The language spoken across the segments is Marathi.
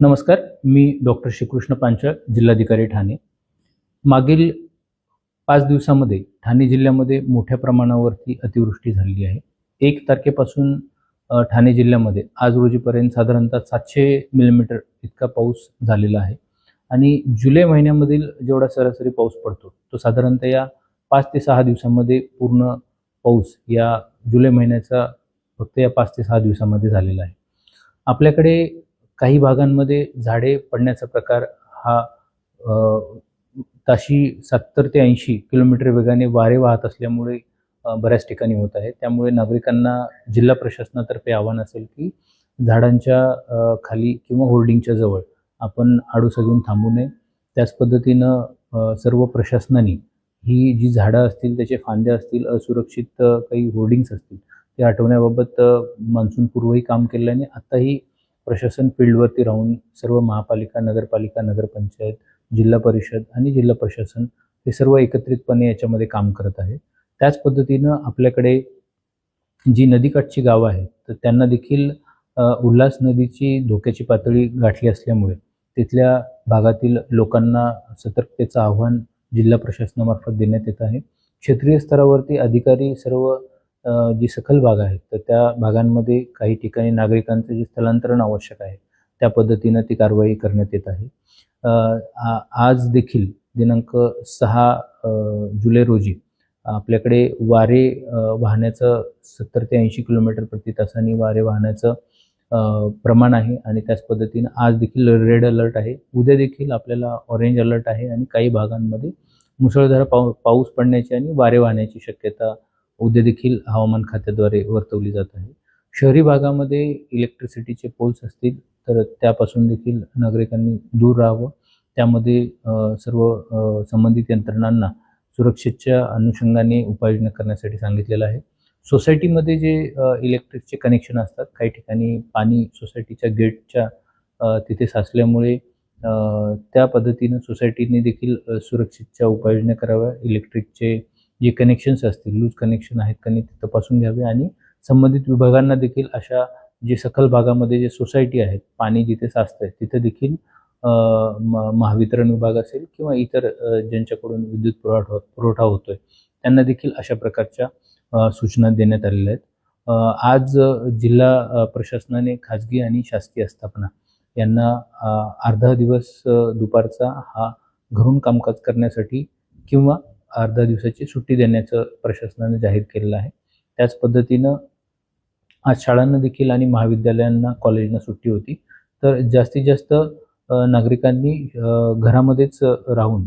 नमस्कार, मी डॉक्टर श्रीकृष्ण पांचाळ, जिल्हाधिकारी ठाणे. मागील 5 दिवसामध्ये ठाणे जिल्ह्यामध्ये मोठ्या प्रमाणावरती अतिवृष्टी झालेली आहे. 1 तारखेपासून ठाणे जिल्ह्यामध्ये आज रोजीपर्यंत साधारणतः 700 मिलीमीटर इतका पाऊस झालेला आहे आणि जुलै महिन्यामधील जेवढा सरासरी पाऊस पडतो, तो साधारणतः या 5 ते 6 दिवसामध्ये पूर्ण पाऊस या जुलै महिन्याचा फक्त या 5 ते 6 दिवसामध्ये झालेला आहे. आपल्याकडे काही भागांमध्ये झाडे पडण्याचा प्रकार हा ताशी 70 ते 80 किलोमीटर वेगाने वारे वाहत असल्यामुळे बऱ्याच ठिकाणी होत आहे. त्यामुळे नागरिकांना जिल्हा प्रशासनातर्फे आवाहन असेल की झाडांच्या खाली किंवा होर्डिंगच्या जवळ आपण आडोसा घेऊन थांबू नये. त्याच पद्धतीनं सर्व प्रशासनाने ही जी झाडं असतील, त्याचे फांद्या असतील, असुरक्षित काही होर्डिंग्स असतील, ते हटवण्याबाबत मान्सूनपूर्वही काम केलं आणि आत्ताही प्रशासन फील्डवरती राहून सर्व महापालिका, नगरपालिका, नगरपंचायत, जिल्हा परिषद आणि जिल्हा प्रशासन हे सर्व एकत्रितपणे याच्यामध्ये काम करत आहे. त्याच पद्धतीनं आपल्याकडे जी नदीकाठची गावं आहेत, तर त्यांना देखील उल्हास नदीची धोक्याची पातळी गाठली असल्यामुळे तिथल्या भागातील लोकांना सतर्कतेचं आव्हान जिल्हा प्रशासनामार्फत देण्यात येत आहे. क्षेत्रीय स्तरावरती अधिकारी सर्व जी सखल भाग आहेत, तर त्या भागांमध्ये काही ठिकाणी नागरिकांचं जे स्थलांतरण आवश्यक आहे, त्या पद्धतीनं ती कारवाई करण्यात येत आहे. आज देखील दिनांक 6 जुलै रोजी आपल्याकडे वारे वाहण्याचं 70 ते 80 किलोमीटर प्रति तासाने वारे वाहण्याचं प्रमाण आहे आणि त्याच पद्धतीनं आज देखील रेड अलर्ट आहे. उद्या देखील आपल्याला ऑरेंज अलर्ट आहे आणि काही भागांमध्ये मुसळधार पाऊस पडण्याची आणि वारे वाहण्याची शक्यता उद्या देखील हवामान खात्याद्वारे वर्तवली जात आहे. शहरी भागामध्ये इलेक्ट्रिसिटीचे पोल्स असतील तर त्यापासून देखील नागरिकांनी दूर राहावं. त्यामध्ये सर्व संबंधित यंत्रणांना सुरक्षेच्या अनुषंगाने उपाययोजना करण्यासाठी सांगितलेलं आहे. सोसायटीमध्ये जे इलेक्ट्रिकचे कनेक्शन असतात, काही ठिकाणी पाणी सोसायटीच्या गेटच्या तिथे साचल्यामुळे त्या पद्धतीनं सोसायटीने देखील सुरक्षेच्या उपाययोजना कराव्या. इलेक्ट्रिकचे जे कनेक्शन्स असतील, लूज कनेक्शन आहेत का नाही ते तपासून घ्यावे आणि संबंधित विभागांना देखील अशा जे सखल भागामध्ये जे सोसायटी आहेत, पाणी जिथे साचतंय तिथे देखील महावितरण विभाग असेल किंवा इतर ज्यांच्याकडून विद्युत पुरवठा होतोय त्यांना देखील अशा प्रकारच्या सूचना देण्यात आलेल्या आहेत. आज जिल्हा प्रशासनाने खाजगी आणि शासकीय आस्थापना यांना अर्धा दिवस दुपारचा हा घरून कामकाज करण्यासाठी किंवा अर्ध्या दिवसाची सुट्टी देण्याचं प्रशासनाने जाहीर केलेलं आहे. त्याच पद्धतीनं आज शाळांना देखील आणि महाविद्यालयांना, कॉलेजना सुट्टी होती. तर जास्तीत जास्त नागरिकांनी घरामध्येच राहून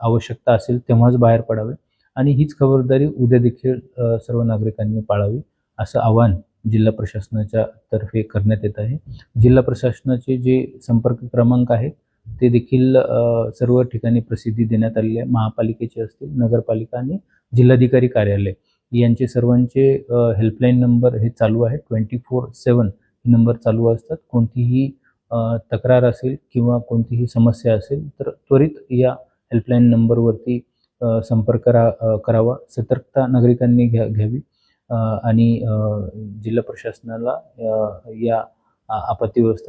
आवश्यकता असेल तेव्हाच बाहेर पडावे आणि हीच खबरदारी उद्या देखील सर्व नागरिकांनी पाळावी असं आवाहन जिल्हा प्रशासनाच्या तर्फे करण्यात येत आहे. जिल्हा प्रशासनाचे जे संपर्क क्रमांक आहेत ते देखील सर्व ठिकाणी प्रसिद्धी देण्यात आलेली आहे. महापालिकेचे असतील, नगरपालिका आणि जिल्हाधिकारी कार्यालय यांचे सर्वांचे हेल्पलाईन नंबर हे चालू आहेत. 24/7 हे नंबर चालू असतात. कोणतीही तक्रार असेल किंवा कोणतीही समस्या असेल तर त्वरित या हेल्पलाईन नंबरवरती संपर्क करावा. सतर्कता नागरिकांनी घ्यावी आणि जिल्हा प्रशासनाला या आपत्ती व्यवस्था